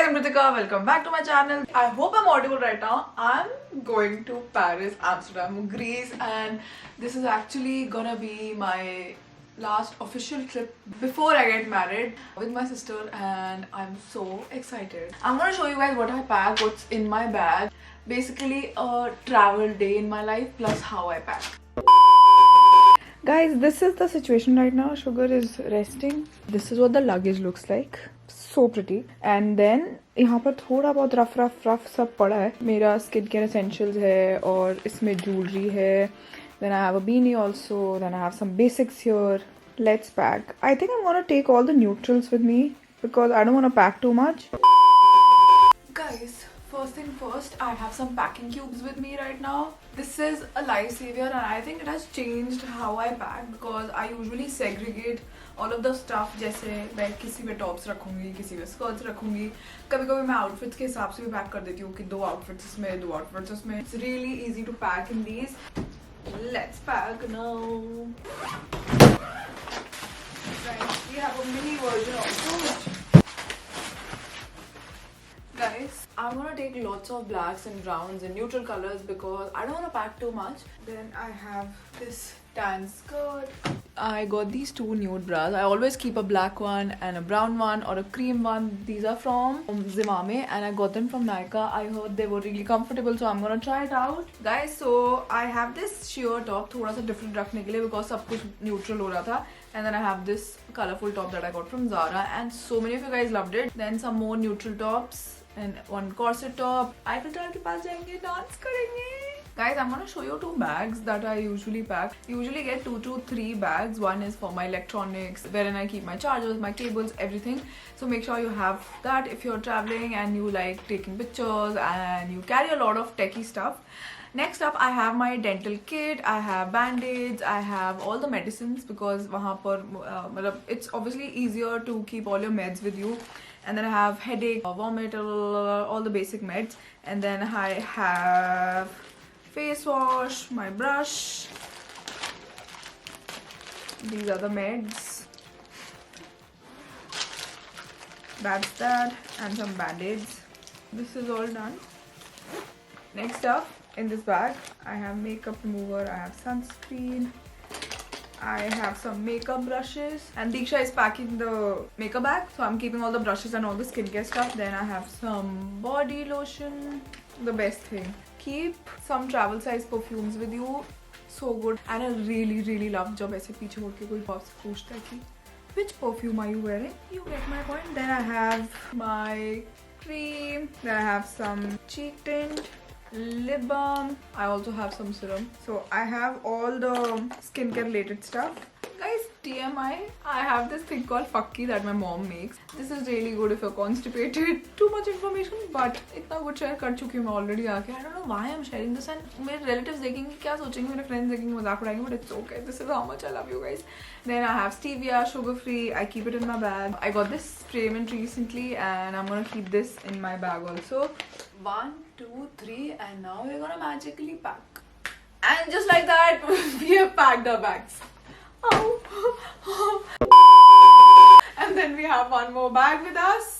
guys, I'm Kritika. Welcome back to my channel. I hope I'm audible right now. I'm going to Paris, Amsterdam, Greece, and this is actually gonna be my last official trip before I get married with my sister, and I'm so excited. I'm gonna show you guys what I pack, what's in my bag. Basically a travel day in my life plus how I pack. Guys, this is the situation right now. Sugar is resting. This is what the luggage looks like. So pretty. And then यहाँ पर थोड़ा बहुत rough सब पड़ा है. मेरा skin care essentials है और इसमें jewelry है. Then I have a beanie also. Then I have some basics here. Let's pack. I think I'm gonna take all the neutrals with me because I don't want to pack too much. Guys, first thing first, I have some packing cubes with me right now. This is a lifesaver and I think it has changed how I pack because I usually segregate all of the stuff. जैसे मैं किसी में tops रखूँगी, किसी में skirts रखूँगी. कभी-कभी मैं outfits के हिसाब से भी pack कर देती हूँ कि 2 outfits इसमें, 2 outfits उसमें. It's really easy to pack in these. Let's pack now. Guys, we have a mini version also. Guys, I'm gonna take lots of blacks and browns and neutral colors because I don't want to pack too much. Then I have this tan skirt. I got these 2 nude bras. I always keep a black one and a brown one or a cream one. These are from Zimame and I got them from Nykaa. I heard they were really comfortable, so I'm gonna try it out. Guys, so I have this sheer top, थोड़ा सा different रखने के लिए because सब कुछ neutral हो रहा था. And then I have this colorful top that I got from Zara and so many of you guys loved it. Then some more neutral tops and one corset top. Eiffel Tower के पास जाएंगे, dance करेंगे. Guys, I'm gonna show you 2 bags that I usually pack. I usually get 2 to 3 bags. One is for my electronics, wherein I keep my chargers, my cables, everything. So make sure you have that if you're traveling and you like taking pictures and you carry a lot of techie stuff. Next up, I have my dental kit, I have band-aids, I have all the medicines because वहाँ पर it's obviously easier to keep all your meds with you. And then I have headache, vomit, all the basic meds. And then I have face wash, my brush. These are the meds. That's that. And some band-aids. This is all done. Next up, in this bag, I have makeup remover, I have sunscreen, I have some makeup brushes, and Diksha is packing the makeup bag, so I'm keeping all the brushes and all the skincare stuff. Then I have some body lotion, the best thing. Keep some travel size perfumes with you, so good. And I really love जब ऐसे पीछे मुड़ के कोई पूछता है कि which perfume are you wearing? You get my point. Then I have my cream, then I have some cheek tint, lip balm. I also have some serum. So I have all the skincare related stuff. Guys, TMI, I have this thing called Fakki that my mom makes. This is really good if you're constipated. Too much information, but इतना good share कर चुकी हूँ मैं already आके. I don't know why I'm sharing this and मेरे relatives देखेंगे क्या सोचेंगे, मेरे friends देखेंगे मजाक उड़ाएंगे, but it's okay. This is how much I love you guys. Then I have stevia, sugar free. I keep it in my bag. I got this spray mint recently and I'm gonna keep this in my bag also. 1, 2, 3, and now we're gonna magically pack. And just like that, we have packed our bags. Oh. And then we have one more bag with us.